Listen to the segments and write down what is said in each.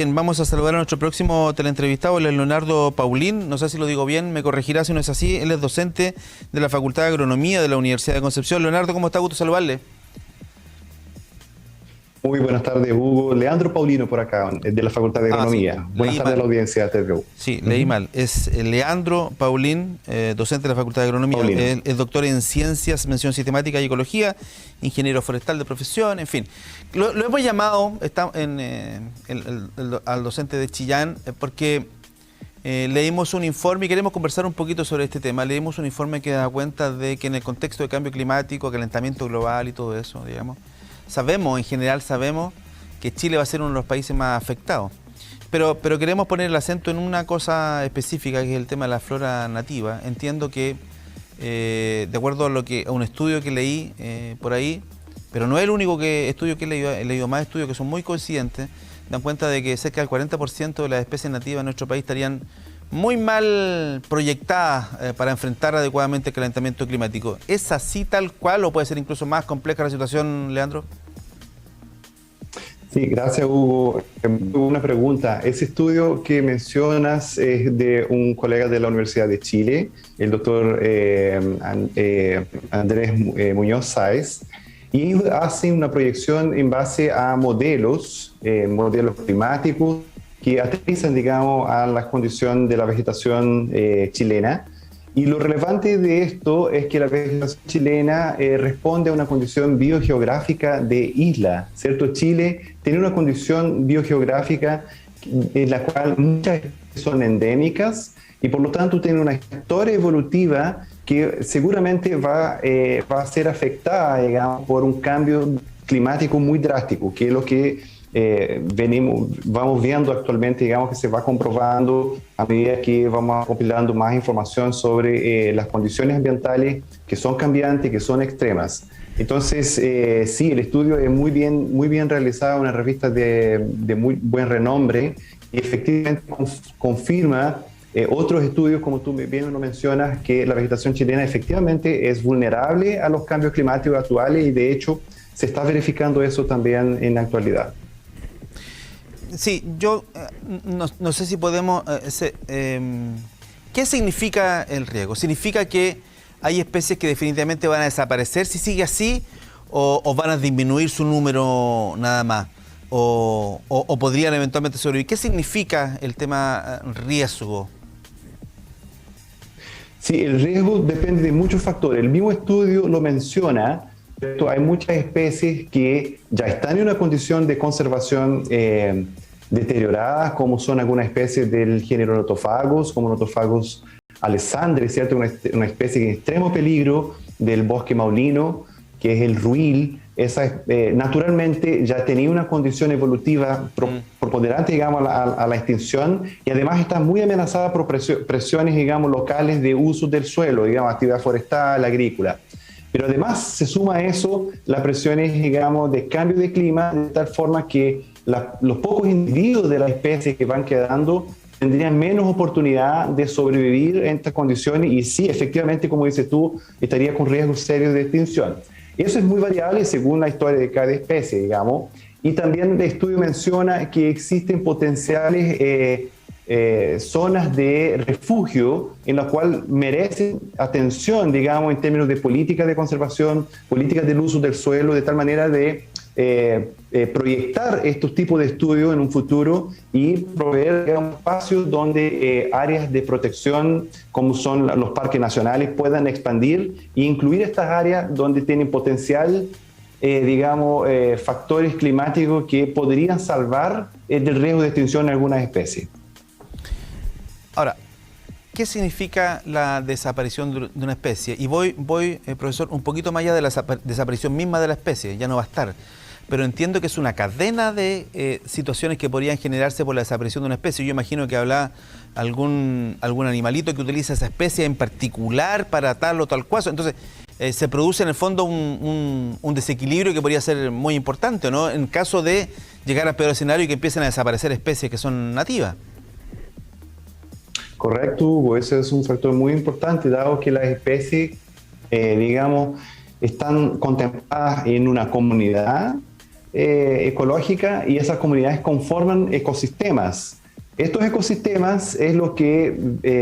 Bien, vamos a saludar a nuestro próximo teleentrevistado, él es Leonardo Paulín, no sé si lo digo bien, me corregirá si no es así, él es docente de la Facultad de Agronomía de la Universidad de Concepción. Leonardo, ¿cómo está? Gusto saludarle. Muy buenas tardes, Hugo. Leandro Paulino por acá, de la Facultad de Sí, Agronomía. Buenas tardes a la audiencia de TVU. Sí, leí mal. Es Leandro Paulín, docente de la Facultad de Agronomía. Paulino. Él es doctor en Ciencias, Mención Sistemática y Ecología, ingeniero forestal de profesión, en fin. Lo hemos llamado al docente de Chillán porque leímos un informe y queremos conversar un poquito sobre este tema. Leímos un informe que da cuenta de que en el contexto de cambio climático, calentamiento global y todo eso, digamos, en general sabemos que Chile va a ser uno de los países más afectados. Pero queremos poner el acento en una cosa específica, que es el tema de la flora nativa. Entiendo que, de acuerdo a un estudio que leí por ahí, pero no es el único estudio que he leído más estudios que son muy coincidentes, dan cuenta de que cerca del 40% de las especies nativas en nuestro país estarían muy mal proyectadas para enfrentar adecuadamente el calentamiento climático. ¿Es así tal cual o puede ser incluso más compleja la situación, Leandro? Sí, gracias, Hugo. Una pregunta. Ese estudio que mencionas es de un colega de la Universidad de Chile, el doctor Andrés Muñoz Sáez, y ellos hacen una proyección en base a modelos climáticos que aterrizan, digamos, a la condición de la vegetación chilena. Y lo relevante de esto es que la vegetación chilena responde a una condición biogeográfica de isla, ¿cierto? Chile tiene una condición biogeográfica en la cual muchas especies son endémicas y por lo tanto tiene una historia evolutiva que seguramente va a ser afectada, digamos, por un cambio climático muy drástico, que es lo que vamos viendo actualmente, digamos, que se va comprobando a medida que vamos compilando más información sobre las condiciones ambientales que son cambiantes, que son extremas. Entonces, sí, el estudio es muy bien realizado, una revista de muy buen renombre y efectivamente confirma otros estudios, como tú bien lo mencionas, que la vegetación chilena efectivamente es vulnerable a los cambios climáticos actuales y de hecho se está verificando eso también en la actualidad. Sí, yo no sé si podemos... ¿qué significa el riesgo? ¿Significa que hay especies que definitivamente van a desaparecer si sigue así o van a disminuir su número nada más? ¿O podrían eventualmente sobrevivir? ¿Qué significa el tema riesgo? Sí, el riesgo depende de muchos factores. El mismo estudio lo menciona. Hay muchas especies que ya están en una condición de conservación deterioradas, como son algunas especies del género Nothofagus, como Nothofagus alessandri, ¿cierto? Una especie en extremo peligro del bosque maulino, que es el ruil. Esa naturalmente ya tenía una condición evolutiva preponderante, digamos, a la extinción, y además está muy amenazada por presiones, digamos, locales de uso del suelo, digamos, actividad forestal, agrícola. Pero además se suma a eso las presiones, digamos, de cambio de clima, de tal forma que los pocos individuos de las especies que van quedando tendrían menos oportunidad de sobrevivir en estas condiciones y sí, efectivamente, como dices tú, estaría con riesgos serios de extinción. Eso es muy variable según la historia de cada especie, digamos. Y también el estudio menciona que existen potenciales zonas de refugio en las cuales merecen atención, digamos, en términos de políticas de conservación, políticas del uso del suelo, de tal manera de proyectar estos tipos de estudios en un futuro y proveer, digamos, espacios donde áreas de protección, como son los parques nacionales, puedan expandir e incluir estas áreas donde tienen potencial, digamos, factores climáticos que podrían salvar del riesgo de extinción en algunas especies. Ahora, ¿qué significa la desaparición de una especie? Y voy, profesor, un poquito más allá de la desaparición misma de la especie, ya no va a estar. Pero entiendo que es una cadena de situaciones que podrían generarse por la desaparición de una especie. Yo imagino que habrá algún animalito que utiliza esa especie en particular para tal o tal cosa. Entonces, se produce en el fondo un desequilibrio que podría ser muy importante, ¿no? En caso de llegar al peor escenario y que empiecen a desaparecer especies que son nativas. Correcto, Hugo. Ese es un factor muy importante, dado que las especies, digamos, están contempladas en una comunidad ecológica y esas comunidades conforman ecosistemas. Estos ecosistemas es lo que,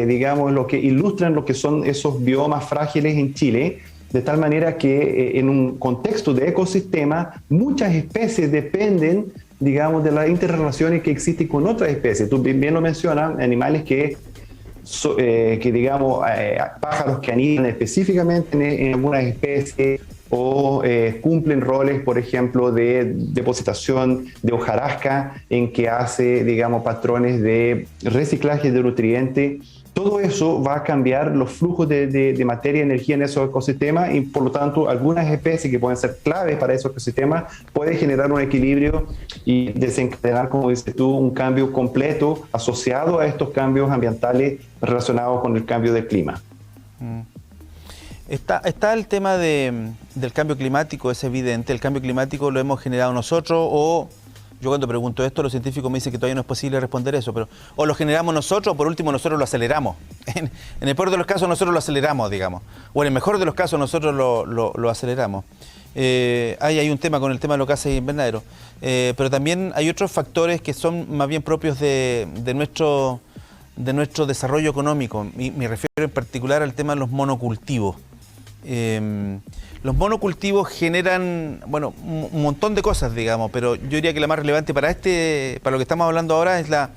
digamos, lo que ilustran lo que son esos biomas frágiles en Chile, de tal manera que en un contexto de ecosistema muchas especies dependen, digamos, de las interrelaciones que existen con otras especies. Tú bien lo mencionas, animales que digamos, pájaros que anidan específicamente en algunas especies o cumplen roles, por ejemplo, de depositación de hojarasca en que hace, digamos, patrones de reciclaje de nutrientes. Todo eso va a cambiar los flujos de materia y energía en esos ecosistemas y, por lo tanto, algunas especies que pueden ser claves para esos ecosistemas pueden generar un equilibrio y desencadenar, como dices tú, un cambio completo asociado a estos cambios ambientales relacionados con el cambio del clima. Está el tema del cambio climático, es evidente. El cambio climático lo hemos generado nosotros o... Yo cuando pregunto esto, los científicos me dicen que todavía no es posible responder eso, pero o lo generamos nosotros o por último nosotros lo aceleramos. En el peor de los casos nosotros lo aceleramos, digamos. O en el mejor de los casos nosotros lo aceleramos. Hay un tema con el tema de los gases invernaderos. Pero también hay otros factores que son más bien propios de nuestro desarrollo económico. Me refiero en particular al tema de los monocultivos. Los monocultivos generan, bueno, un montón de cosas, digamos, pero yo diría que la más relevante para lo que estamos hablando ahora es la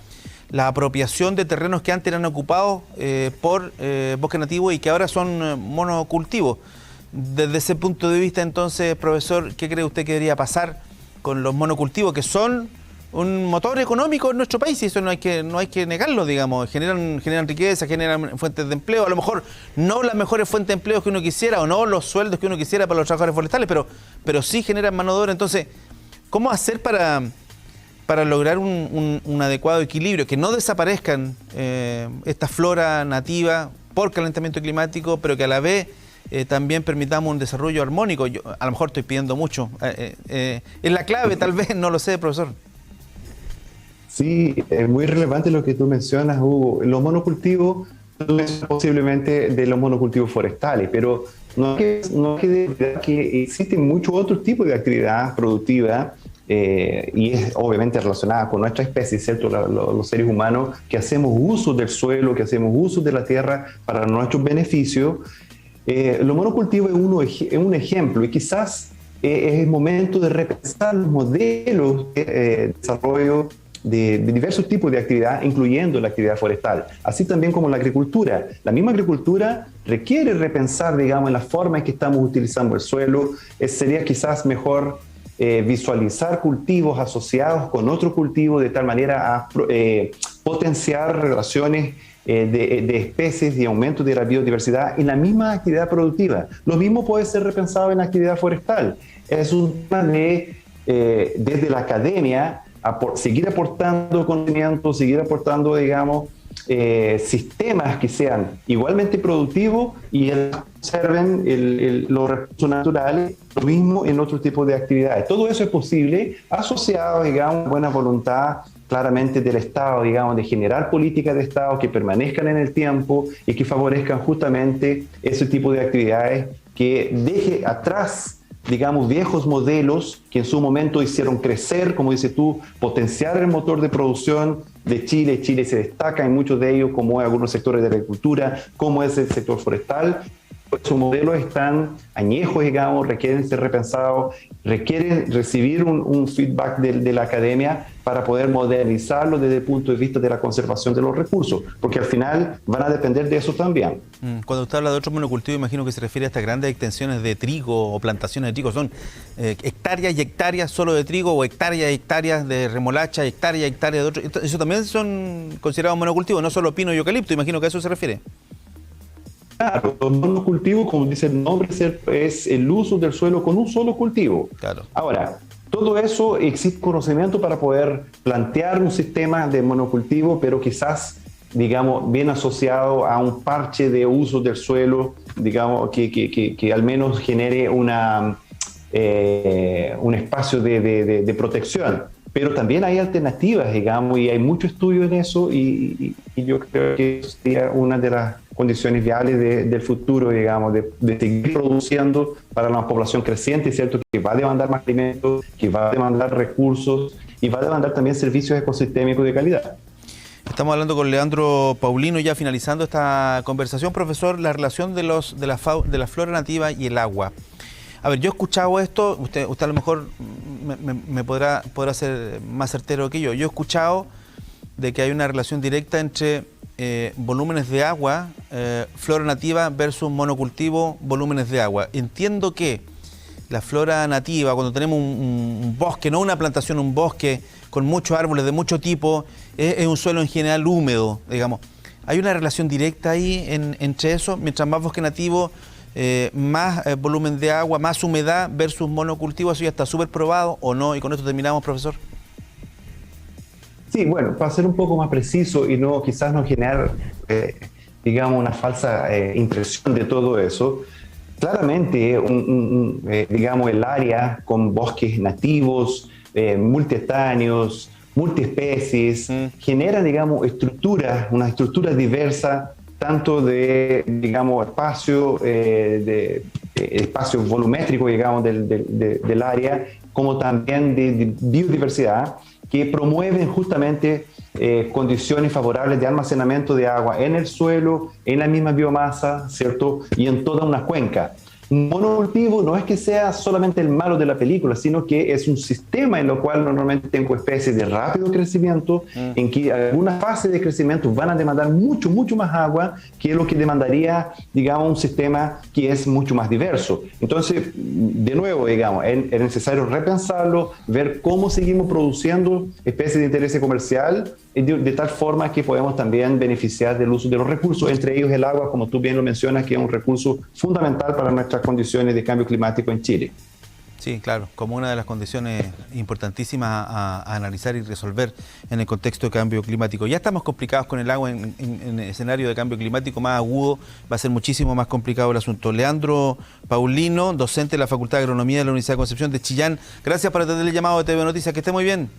apropiación de terrenos que antes eran ocupados por bosque nativo y que ahora son monocultivos. Desde ese punto de vista, entonces, profesor, ¿qué cree usted que debería pasar con los monocultivos, que son un motor económico en nuestro país? Y eso no hay que negarlo, digamos. Generan riqueza, generan fuentes de empleo. A lo mejor no las mejores fuentes de empleo que uno quisiera o no los sueldos que uno quisiera para los trabajadores forestales, pero sí generan mano de obra. Entonces, ¿cómo hacer para lograr un adecuado equilibrio? Que no desaparezcan esta flora nativa por calentamiento climático, pero que a la vez también permitamos un desarrollo armónico. Yo, a lo mejor estoy pidiendo mucho. Es la clave, tal vez, no lo sé, profesor. Sí, es muy relevante lo que tú mencionas, Hugo. Los monocultivos posiblemente de los monocultivos forestales, pero no hay que olvidar que existen muchos otros tipos de actividad productiva y es obviamente relacionada con nuestra especie, ¿cierto? Los seres humanos que hacemos uso del suelo, que hacemos uso de la tierra para nuestros beneficios. Los monocultivos es un ejemplo y quizás es el momento de repensar los modelos de desarrollo de diversos tipos de actividad, incluyendo la actividad forestal, así también como la agricultura. La misma agricultura requiere repensar, digamos, en la forma en que estamos utilizando el suelo. Sería quizás mejor visualizar cultivos asociados con otro cultivo de tal manera a potenciar relaciones de especies y aumento de la biodiversidad en la misma actividad productiva. Lo mismo puede ser repensado en la actividad forestal. Es un tema desde la academia, seguir aportando conocimiento, seguir aportando, digamos, sistemas que sean igualmente productivos y conserven los recursos naturales, lo mismo en otros tipos de actividades. Todo eso es posible asociado, digamos, a buena voluntad claramente del Estado, digamos, de generar políticas de Estado que permanezcan en el tiempo y que favorezcan justamente ese tipo de actividades, que deje atrás, digamos, viejos modelos que en su momento hicieron crecer, como dices tú, potenciar el motor de producción de Chile. Chile se destaca en muchos de ellos, como en algunos sectores de la agricultura, como es el sector forestal. Esos modelos están añejos, digamos, requieren ser repensados, requieren recibir un feedback de la academia para poder modernizarlo desde el punto de vista de la conservación de los recursos, porque al final van a depender de eso también. Cuando usted habla de otro monocultivo, imagino que se refiere a estas grandes extensiones de trigo o plantaciones de trigo. ¿Son hectáreas y hectáreas solo de trigo o hectáreas y hectáreas de remolacha, hectáreas y hectáreas de otro? Eso también son considerados monocultivos, no solo pino y eucalipto, imagino que a eso se refiere. Claro, los monocultivos, como dice el nombre, es el uso del suelo con un solo cultivo. Claro. Ahora, todo eso existe conocimiento para poder plantear un sistema de monocultivo, pero quizás, digamos, bien asociado a un parche de uso del suelo, digamos, que al menos genere un espacio de protección. pero también hay alternativas, digamos, y hay mucho estudio en eso, y yo creo que sería una de las condiciones viables del futuro, digamos, de seguir produciendo para una población creciente, ¿cierto?, que va a demandar más alimentos, que va a demandar recursos y va a demandar también servicios ecosistémicos de calidad. Estamos hablando con Leandro Paulino, ya finalizando esta conversación. Profesor, la relación de la flora nativa y el agua. A ver, yo he escuchado esto, usted a lo mejor me podrá ser más certero que yo. Yo he escuchado de que hay una relación directa entre volúmenes de agua, flora nativa versus monocultivo, volúmenes de agua. Entiendo que la flora nativa, cuando tenemos un bosque, no una plantación, un bosque con muchos árboles de mucho tipo, es un suelo en general húmedo, digamos. ¿Hay una relación directa ahí entre eso? Mientras más bosque nativo, más volumen de agua, más humedad versus monocultivo, ¿eso ya está súper probado o no? Y con esto terminamos, profesor. Sí, bueno, para ser un poco más preciso y no quizás no generar, digamos, una falsa impresión de todo eso, claramente, digamos, el área con bosques nativos, multiestáneos, multiespecies, genera, digamos, una estructura diversa, tanto de, digamos, espacio volumétrico, digamos, del área, como también de biodiversidad, que promueven justamente condiciones favorables de almacenamiento de agua en el suelo, en la misma biomasa, ¿cierto? Y en toda una cuenca. Monocultivo no es que sea solamente el malo de la película, sino que es un sistema en el cual normalmente tengo especies de rápido crecimiento, en que algunas fases de crecimiento van a demandar mucho más agua que lo que demandaría, digamos, un sistema que es mucho más diverso. Entonces, de nuevo, digamos, es necesario repensarlo, ver cómo seguimos produciendo especies de interés comercial de tal forma que podemos también beneficiar del uso de los recursos, entre ellos el agua, como tú bien lo mencionas, que es un recurso fundamental para nuestras condiciones de cambio climático en Chile. Sí, claro, como una de las condiciones importantísimas a analizar y resolver en el contexto de cambio climático. Ya estamos complicados con el agua en el escenario de cambio climático más agudo, va a ser muchísimo más complicado el asunto. Leandro Paulino, docente de la Facultad de Agronomía de la Universidad de Concepción de Chillán, gracias por atender el llamado de TV Noticias, que esté muy bien.